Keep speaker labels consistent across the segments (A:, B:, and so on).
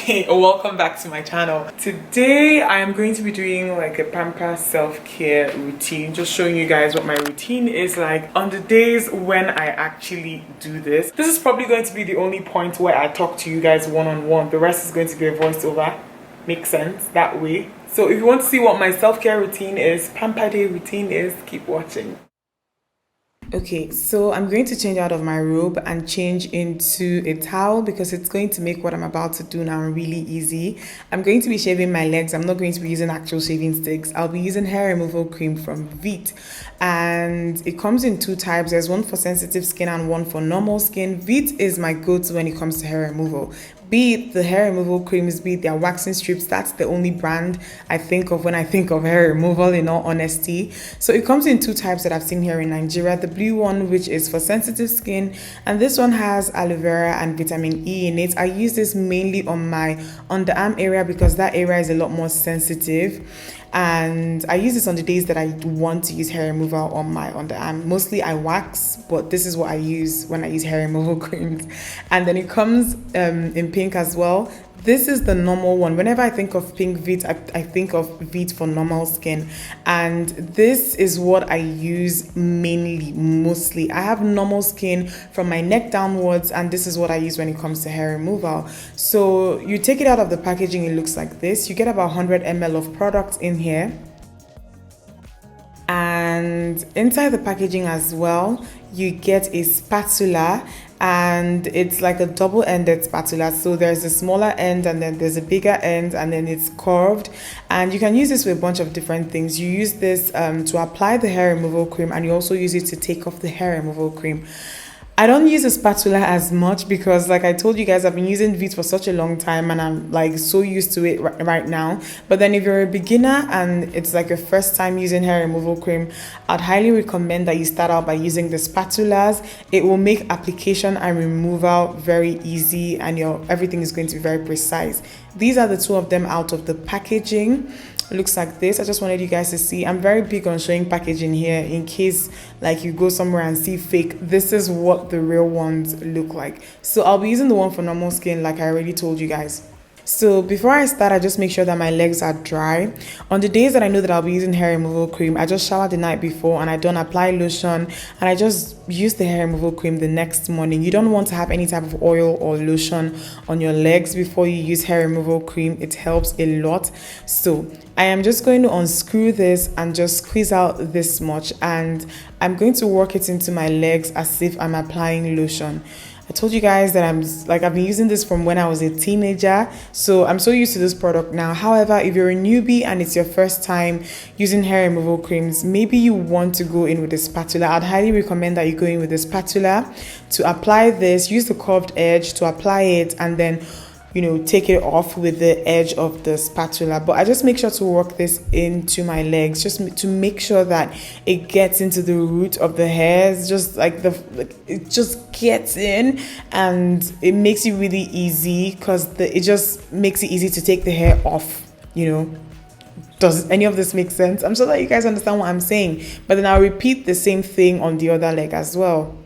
A: Hey, welcome back to my channel. Today I am going to be doing like a Pamper self-care routine, just showing you guys what my routine is like on the days when I actually do this. This is probably going to be the only point where I talk to you guys one-on-one. The rest is going to be a voiceover. Makes sense that way. So if you want to see what my self-care routine is, Pamper Day routine is, keep watching. Okay, so I'm going to change out of my robe and change into a towel because it's going to make what I'm about to do now really easy. I'm going to be shaving my legs. I'm not going to be using actual shaving sticks. I'll be using hair removal cream from Vite, and it comes in two types. There's one for sensitive skin and one for normal skin. Vite is my go-to when it comes to hair removal. Be it the hair removal creams, be it their waxing strips, that's the only brand I think of when I think of hair removal, in all honesty. So it comes in two types that I've seen here in Nigeria. The blue one, which is for sensitive skin, and this one has aloe vera and vitamin E in it. I use this mainly on my underarm area because that area is a lot more sensitive, and I use this on the days that I want to use hair removal on my underarm. Mostly I wax, but this is what I use when I use hair removal creams. And then it comes in pink as well. This is the normal one. Whenever I think of pink Vite, I think of Vite for normal skin. And this is what I use mostly. I have normal skin from my neck downwards, and this is what I use when it comes to hair removal. So you take it out of the packaging, it looks like this. You get about 100 ml of product in here. And inside the packaging as well, you get a spatula, and it's like a double-ended spatula. So there's a smaller end and then there's a bigger end, and then it's curved, and you can use this with a bunch of different things. You use this to apply the hair removal cream, and you also use it to take off the hair removal cream. I don't use a spatula as much because, like I told you guys, I've been using Veet for such a long time and I'm like so used to it right now. But then if you're a beginner and it's like your first time using hair removal cream, I'd highly recommend that you start out by using the spatulas. It will make application and removal very easy, and everything is going to be very precise. These are the two of them out of the packaging. Looks like this. I just wanted you guys to see. I'm very big on showing packaging here in case like you go somewhere and see fake. This is what the real ones look like. So I'll be using the one for normal skin like I already told you guys. So before I start, I just make sure that my legs are dry. On the days that I know that I'll be using hair removal cream, I just shower the night before and I don't apply lotion, and I just use the hair removal cream the next morning. You don't want to have any type of oil or lotion on your legs before you use hair removal cream. It helps a lot. So I am just going to unscrew this and just squeeze out this much, and I'm going to work it into my legs as if I'm applying lotion. I told you guys that I've been using this from when I was a teenager, so I'm so used to this product now. However, if you're a newbie and it's your first time using hair removal creams, maybe you want to go in with a spatula. I'd highly recommend that you go in with a spatula to apply this. Use the curved edge to apply it, and then take it off with the edge of the spatula. But I just make sure to work this into my legs, just to make sure that it gets into the root of the hairs, just like it just gets in, and it makes it really easy because it just makes it easy to take the hair off. Does any of this make sense? I'm sure that you guys understand what I'm saying, but then I'll repeat the same thing on the other leg as well.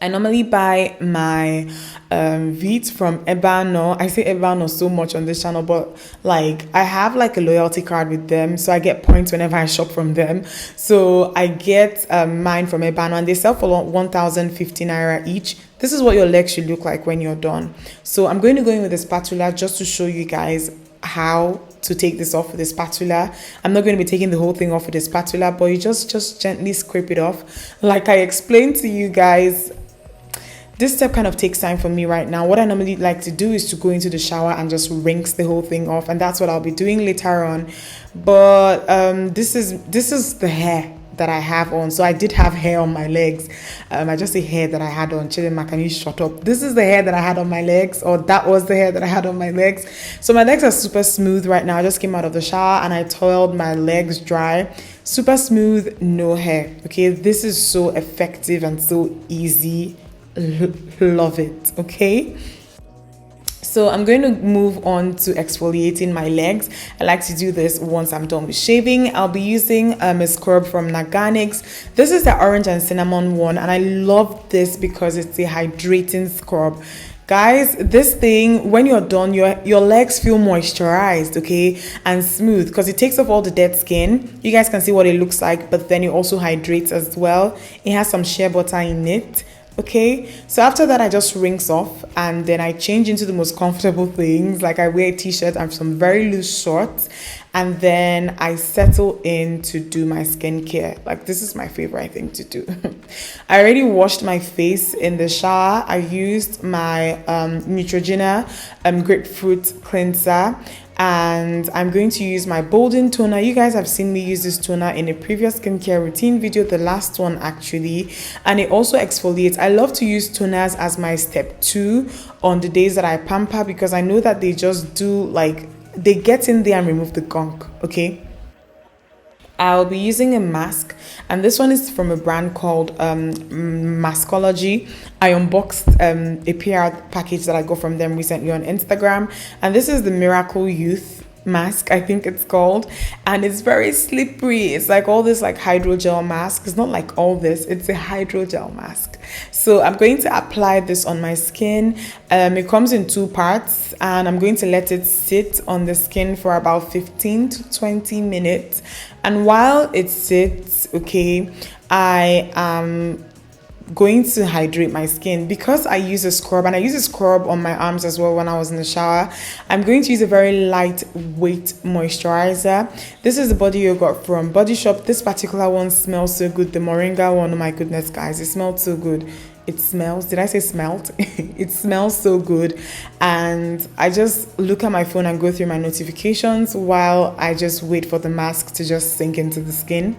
A: I normally buy my Veet from Ebano. I say Ebano so much on this channel, but like I have like a loyalty card with them, so I get points whenever I shop from them. So I get mine from Ebano, and they sell for 1,050 naira each. This is what your legs should look like when you're done. So I'm going to go in with a spatula just to show you guys how to take this off with a spatula. I'm not going to be taking the whole thing off with a spatula, but you just gently scrape it off. Like I explained to you guys, this step kind of takes time for me right now. What I normally like to do is to go into the shower and just rinse the whole thing off, and that's what I'll be doing later on. But this is the hair that I have on. So I did have hair on my legs. I just say hair that I had on. Chidema, can you shut up? This is the hair that I had on my legs, or that was the hair that I had on my legs. So my legs are super smooth right now. I just came out of the shower and I toweled my legs dry. Super smooth, no hair. Okay, this is so effective and so easy. Love it. Okay, so I'm going to move on to exfoliating my legs. I like to do this once I'm done with shaving. I'll be using a scrub from Narganics. This is the orange and cinnamon one, and I love this because it's a hydrating scrub. Guys, this thing, when you're done, your legs feel moisturized, okay, and smooth, because it takes off all the dead skin. You guys can see what it looks like, but then it also hydrates as well. It has some shea butter in it. Okay, so after that I just rinse off, and then I change into the most comfortable things, like I wear a t-shirt and some very loose shorts, and then I settle in to do my skincare. Like, this is my favorite thing to do. I already washed my face in the shower. I used my Neutrogena grapefruit cleanser, and I'm going to use my Bolden toner. You guys have seen me use this toner in a previous skincare routine video, the last one actually, and it also exfoliates. I love to use toners as my step 2 on the days that I pamper, because I know that they just do, like, they get in there and remove the gunk. Okay, I'll be using a mask, and this one is from a brand called Maskologist. I unboxed a PR package that I got from them recently on Instagram, and this is the Miracle Youth mask, I think it's called, and it's very slippery. It's like all this like hydrogel mask. It's not like all this, it's a hydrogel mask. So I'm going to apply this on my skin. It comes in 2 parts, and I'm going to let it sit on the skin for about 15 to 20 minutes. And while it sits, okay, I am going to hydrate my skin. Because I use a scrub, and I use a scrub on my arms as well when I was in the shower, I'm going to use a very lightweight moisturizer. This is the body yogurt from Body Shop. This particular one smells so good. The Moringa one, oh my goodness, guys, it smelled so good. It smells, did I say smelt? It smells so good. And I just look at my phone and go through my notifications while I just wait for the mask to just sink into the skin.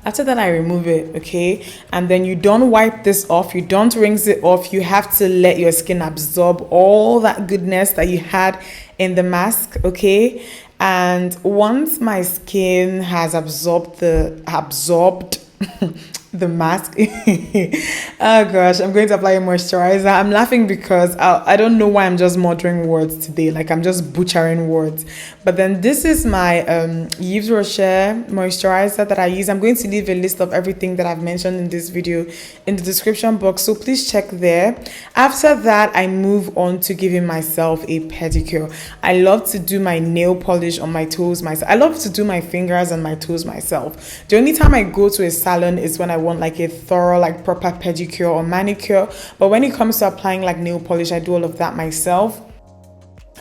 A: After that, I remove it, okay? And then you don't wipe this off, you don't rinse it off. You have to let your skin absorb all that goodness that you had in the mask, okay? And once my skin has absorbed the mask, oh gosh, I'm going to apply a moisturizer. I'm laughing because I don't know why I'm just murdering words today, like I'm just butchering words. But then this is my Yves Rocher moisturizer that I use. I'm going to leave a list of everything that I've mentioned in this video in the description box, so please check there. After that, I move on to giving myself a pedicure. I love to do my nail polish on my toes myself. I love to do my fingers and my toes myself. The only time I go to a salon is when I want like a thorough, like proper pedicure or manicure. But when it comes to applying like nail polish, I do all of that myself.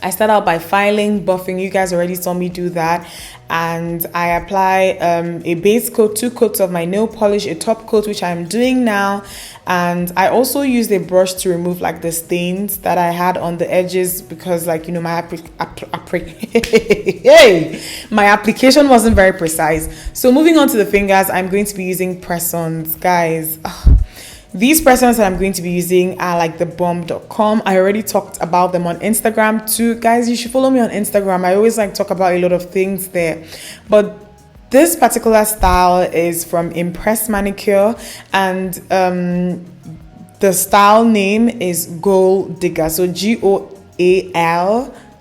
A: I start out by filing, buffing. You guys already saw me do that. And I apply a base coat, 2 coats of my nail polish, a top coat, which I'm doing now. And I also used a brush to remove like the stains that I had on the edges, because like, you know, my my application wasn't very precise. So moving on to the fingers, I'm going to be using press-ons, guys. These press-ons that I'm going to be using are like the bomb.com. I already talked about them on Instagram too. Guys, you should follow me on Instagram. I always like talk about a lot of things there. But this particular style is from Impress Manicure, and the style name is Gold Digger. So Goal,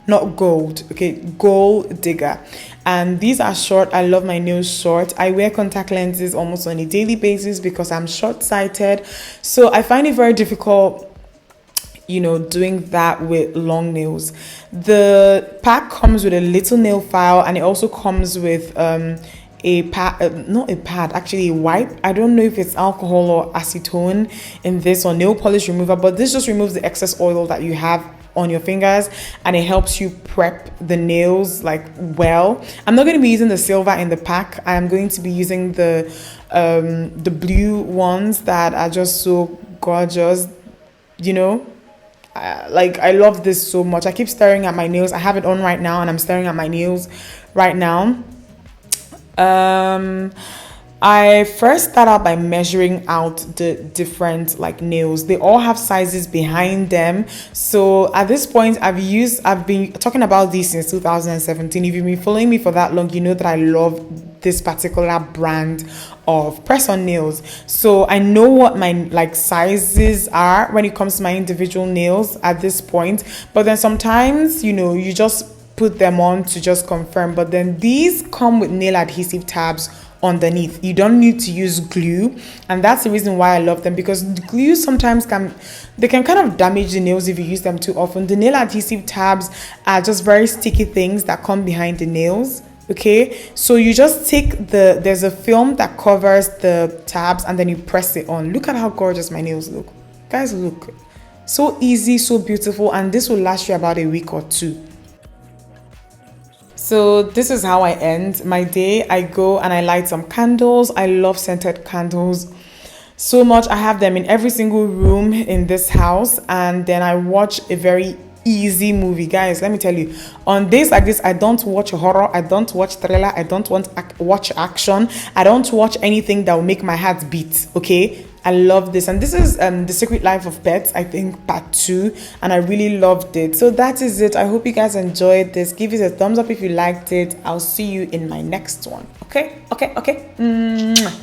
A: not gold, okay, Gold Digger. And these are short. I love my nails short. I wear contact lenses almost on a daily basis because I'm short-sighted. So I find it very difficult, you know, doing that with long nails. The pack comes with a little nail file, and it also comes with a pad, not a pad, actually a wipe. I don't know if it's alcohol or acetone in this, or nail polish remover, but this just removes the excess oil that you have on your fingers, and it helps you prep the nails like well. I'm not going to be using the silver in the pack. I'm going to be using the blue ones that are just so gorgeous, you know. Like, I love this so much. I keep staring at my nails. I have it on right now, and I'm staring at my nails right now. I first start out by measuring out the different like nails. They all have sizes behind them. So at this point, I've been talking about these since 2017. If you've been following me for that long, you know that I love this particular brand of press-on nails. So I know what my like sizes are when it comes to my individual nails at this point. But then sometimes, you know, you just put them on to just confirm. But then these come with nail adhesive tabs underneath. You don't need to use glue, and that's the reason why I love them, because glue sometimes can kind of damage the nails if you use them too often. The nail adhesive tabs are just very sticky things that come behind the nails. Okay, so you just take there's a film that covers the tabs and then you press it on. Look at how gorgeous my nails look, guys. Look, so easy, so beautiful, and this will last you about a week or two. So this is how I end my day. I go and I light some candles. I love scented candles so much. I have them in every single room in this house, and then I watch a very easy movie. Guys, let me tell you, on days like this, I don't watch horror, I don't watch thriller, I don't watch action, I don't watch anything that will make my heart beat. Okay, I love this, and this is The Secret Life of Pets, I think part 2, and I really loved it. So that is it. I hope you guys enjoyed this. Give it a thumbs up if you liked it. I'll see you in my next one. Okay. Mwah.